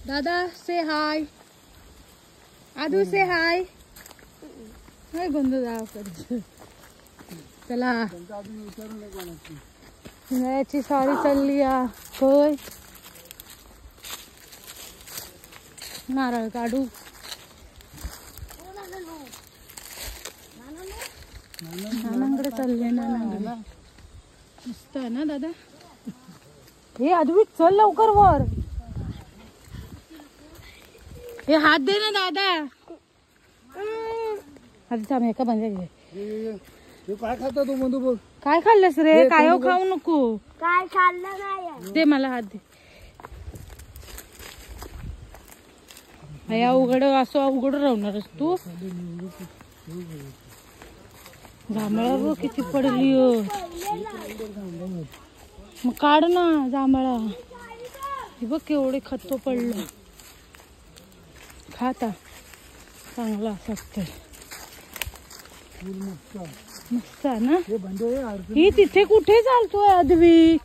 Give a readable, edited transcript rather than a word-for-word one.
दादा से हाय. आदू से हाय. नाही बंद जाव कर. चला उन्हाळ्याची साडी चालली होय. नारळ काढू. नानांकडे चालले. नाना मस्त आहे ना दादा. हे अद्विक चल लवकर वर. हे हात दे ना दादा. आधी थांब हे का बंद घे. काय खाता तू बंधू बघ. काय खाल्लंस रे. काय खाऊ नको. काय खाल्लं नाही. दे मला हात दे. उघड असं उघड राहणारच तू. जांभळा बघ किती पडली. मग काढ ना जांभळा. हे बघ केवढे खत्तो पडलं. खाता चांगला असत. मस्त ना. ही तिथे कुठे चालतोय अद्विक.